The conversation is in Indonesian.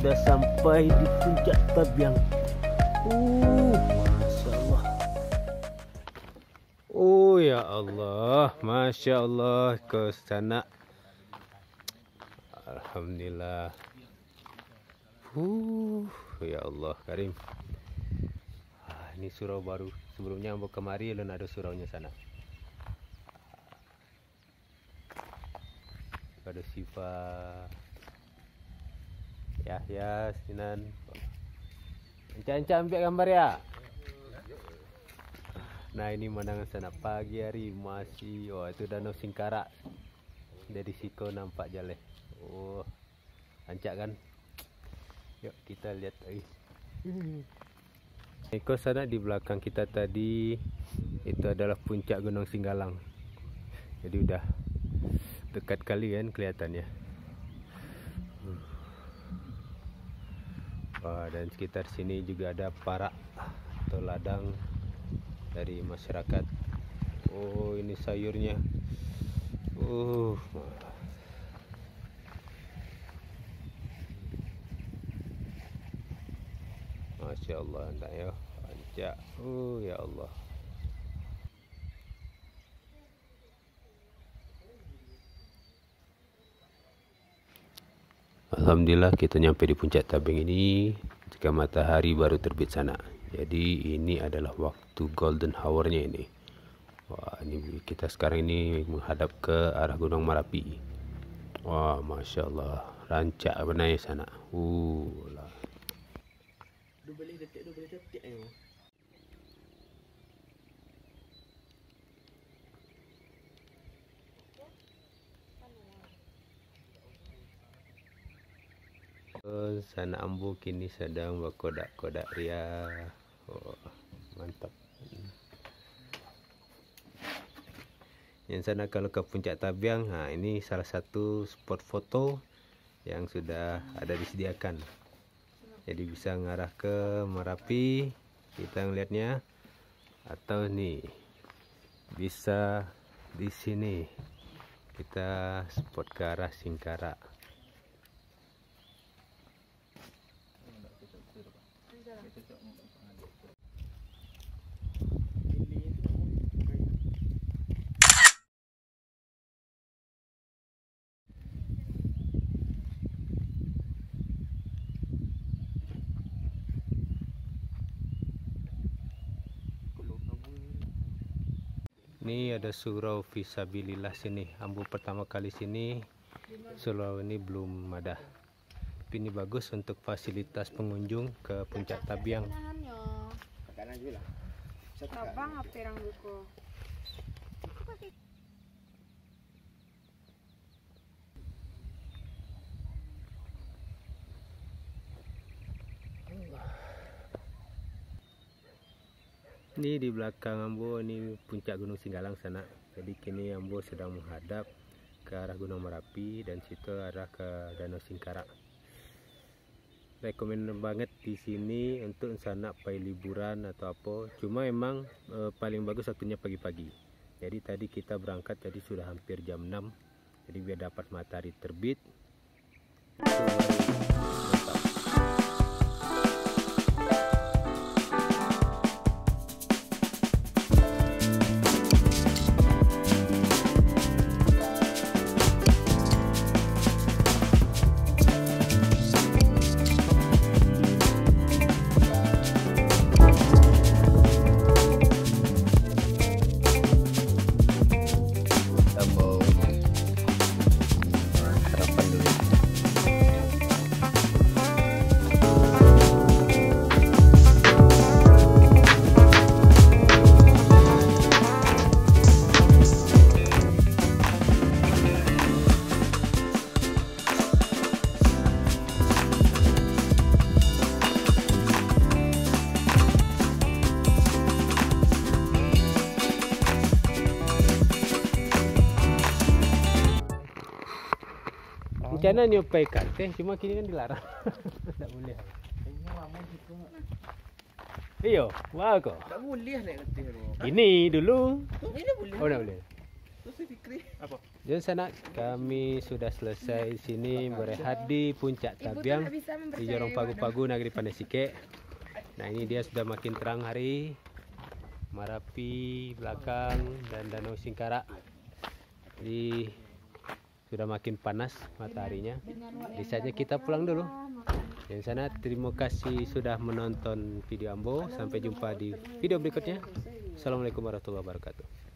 sudah sampai di puncak Tabiang. Masya Allah. Oh ya Allah, Masya Allah, ke sana. Alhamdulillah. Ya Allah Karim. Ini surau baru. Sebelumnya ambo kemari belum ada suraunya sana. Ada Siva, Yahya, Sinan. Encah ambil gambar ya. Nah ini pemandangan sana pagi hari masih. Oh itu Danau Singkarak. Dari situ nampak jalan. Oh ancak kan. Yuk kita lihat lagi. Eko sana di belakang kita tadi itu adalah puncak Gunung Singgalang. Jadi udah dekat kali kan kelihatannya. Dan sekitar sini juga ada parak atau ladang dari masyarakat. Oh ini sayurnya. Masya Allah anda ya. Ancak. Ya Allah. Alhamdulillah kita nyampe di puncak Tabiang ini jika matahari baru terbit sana. Jadi ini adalah waktu golden hour-nya ini. Wah, ini kita sekarang ini menghadap ke arah Gunung Merapi. Wah, Masya Allah, rancak benarnya sana. Lah. Boleh detik ayo. Sana ambo kini sedang berkodak-kodak ria. Oh, mantap. Yang sana kalau ke puncak Tabiang, nah ini salah satu spot foto yang sudah ada disediakan. Jadi bisa ngarah ke Merapi kita ngelihatnya, atau nih bisa di sini kita spot ke arah Singkarak. Ini ada surau Fisabilillah sini. Ambo pertama kali sini. Surau ini belum ada. Tapi ini bagus untuk fasilitas pengunjung ke puncak Tabiang. Tabang apa yang buku? Ini di belakang ambo ini puncak Gunung Singgalang sana. Jadi kini ambo sedang menghadap ke arah Gunung Merapi dan situ arah ke Danau Singkarak. Rekomen banget di sini untuk sana pai liburan atau apa. Cuma emang paling bagus waktunya pagi-pagi. Jadi tadi kita berangkat tadi sudah hampir jam 6. Jadi biar dapat matahari terbit. Rencana nyopai ikan teh, cuma kini kan dilarang. Tidak boleh. Iyo, wah kok. Tak boleh naik letih tu. Ini dulu. Ini dah boleh. Oh, tidak boleh. Tu sertifikat Apa? Jadi sana kami sudah selesai di sini berehat di puncak Tabiang di Jorong Pagu-Pagu Negeri Pandai-Sike. Nah ini dia sudah makin terang hari, Marapi belakang dan Danau Singkarak. Jadi sudah makin panas mataharinya. Jadi saatnya kita pulang dulu. Yang sana terima kasih sudah menonton video Ambo. Sampai jumpa di video berikutnya. Assalamualaikum warahmatullahi wabarakatuh.